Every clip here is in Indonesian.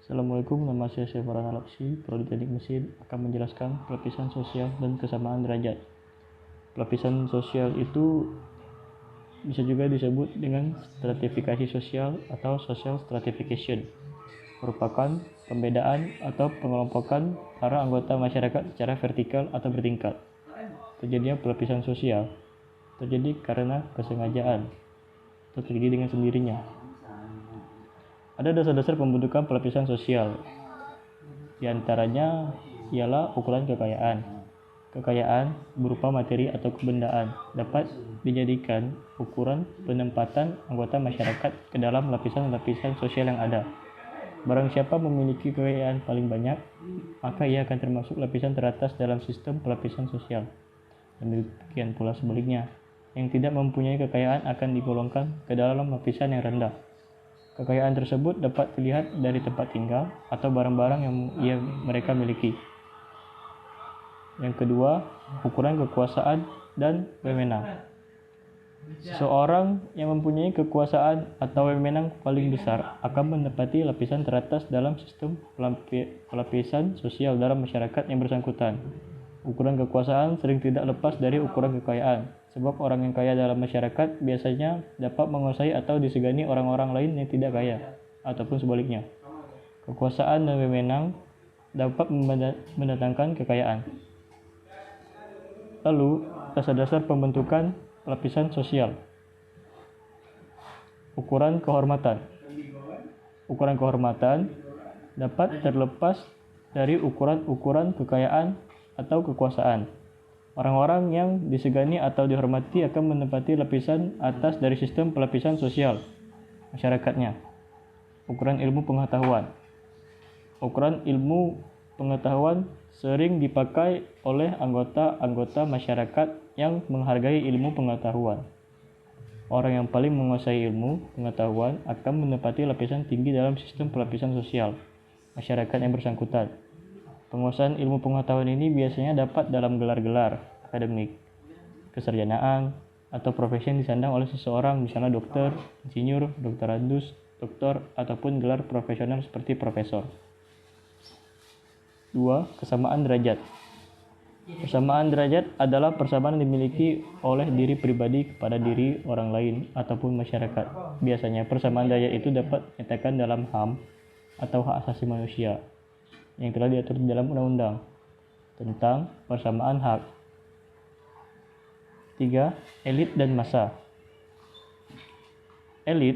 Assalamualaikum, nama saya Farhan Alapsi, Prodi Teknik Mesin, akan menjelaskan pelapisan sosial dan kesamaan derajat. Pelapisan sosial itu bisa juga disebut dengan stratifikasi sosial atau social stratification, merupakan pembedaan atau pengelompokan para anggota masyarakat secara vertikal atau bertingkat. Terjadinya pelapisan sosial terjadi karena kesengajaan atau terjadi dengan sendirinya. Ada dasar-dasar pembentukan pelapisan sosial. Di antaranya ialah ukuran kekayaan. Kekayaan berupa materi atau kebendaan dapat dijadikan ukuran penempatan anggota masyarakat ke dalam lapisan-lapisan sosial yang ada. Barang siapa memiliki kekayaan paling banyak, maka ia akan termasuk lapisan teratas dalam sistem pelapisan sosial. Demikian pula sebaliknya, yang tidak mempunyai kekayaan akan digolongkan ke dalam lapisan yang rendah. Kekayaan tersebut dapat dilihat dari tempat tinggal atau barang-barang yang mereka miliki. Yang kedua, ukuran kekuasaan dan wewenang. Seseorang yang mempunyai kekuasaan atau wewenang paling besar akan menempati lapisan teratas dalam sistem pelapisan sosial dalam masyarakat yang bersangkutan. Ukuran kekuasaan sering tidak lepas dari ukuran kekayaan, sebab orang yang kaya dalam masyarakat biasanya dapat menguasai atau disegani orang-orang lain yang tidak kaya, ataupun sebaliknya. Kekuasaan dan wewenang dapat mendatangkan kekayaan. Lalu, dasar-dasar pembentukan lapisan sosial. Ukuran kehormatan. Ukuran kehormatan dapat terlepas dari ukuran-ukuran kekayaan atau kekuasaan. Orang-orang yang disegani atau dihormati akan menempati lapisan atas dari sistem pelapisan sosial masyarakatnya. Ukuran ilmu pengetahuan. Ukuran ilmu pengetahuan sering dipakai oleh anggota-anggota masyarakat yang menghargai ilmu pengetahuan. Orang yang paling menguasai ilmu pengetahuan akan menempati lapisan tinggi dalam sistem pelapisan sosial masyarakat yang bersangkutan. Penguasaan ilmu pengetahuan ini biasanya dapat dalam gelar-gelar akademik, kesarjanaan, atau profesi yang disandang oleh seseorang, misalnya dokter, insinyur, doktorandus, doktor, ataupun gelar profesional seperti profesor. 2. Kesamaan derajat. Persamaan derajat adalah persamaan yang dimiliki oleh diri pribadi kepada diri orang lain ataupun masyarakat. Biasanya persamaan derajat itu dapat dinyatakan dalam HAM atau hak asasi manusia yang telah diatur di dalam undang-undang tentang persamaan hak. 3. Elit dan massa. Elit,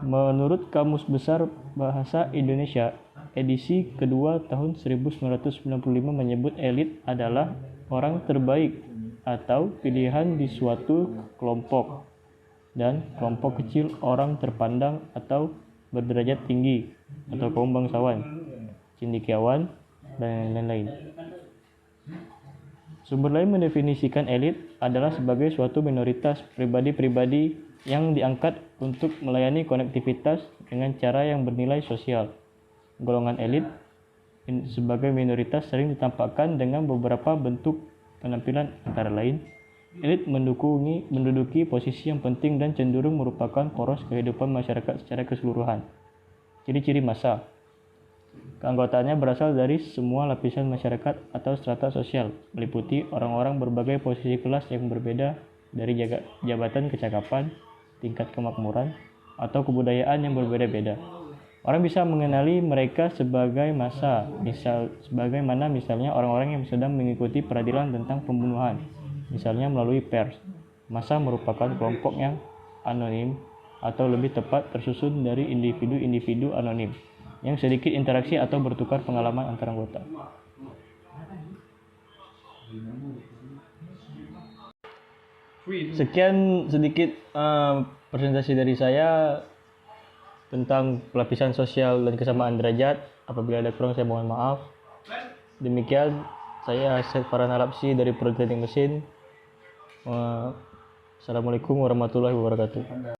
menurut Kamus Besar Bahasa Indonesia edisi kedua tahun 1995 menyebut elit adalah orang terbaik atau pilihan di suatu kelompok dan kelompok kecil orang terpandang atau berderajat tinggi atau kaum bangsawan, cendekiawan, dan lain-lain. Sumber lain mendefinisikan elit adalah sebagai suatu minoritas pribadi-pribadi yang diangkat untuk melayani konektivitas dengan cara yang bernilai sosial. Golongan elit sebagai minoritas sering ditampakkan dengan beberapa bentuk penampilan, antara lain elit menduduki posisi yang penting dan cenderung merupakan poros kehidupan masyarakat secara keseluruhan. Ciri-ciri massa. Keanggotaannya berasal dari semua lapisan masyarakat atau strata sosial, meliputi orang-orang berbagai posisi kelas yang berbeda dari jabatan kecakapan, tingkat kemakmuran, atau kebudayaan yang berbeda-beda. Orang bisa mengenali mereka sebagai massa, sebagaimana misalnya orang-orang yang sedang mengikuti peradilan tentang pembunuhan, misalnya melalui pers. Massa merupakan kelompok yang anonim atau lebih tepat tersusun dari individu-individu anonim yang sedikit interaksi atau bertukar pengalaman antar anggota. Sekian sedikit presentasi dari saya tentang pelapisan sosial dan kesamaan derajat. Apabila ada kurang saya mohon maaf. Demikian, saya Farhan Alapsi dari Prodi Teknik Mesin. Assalamualaikum warahmatullahi wabarakatuh.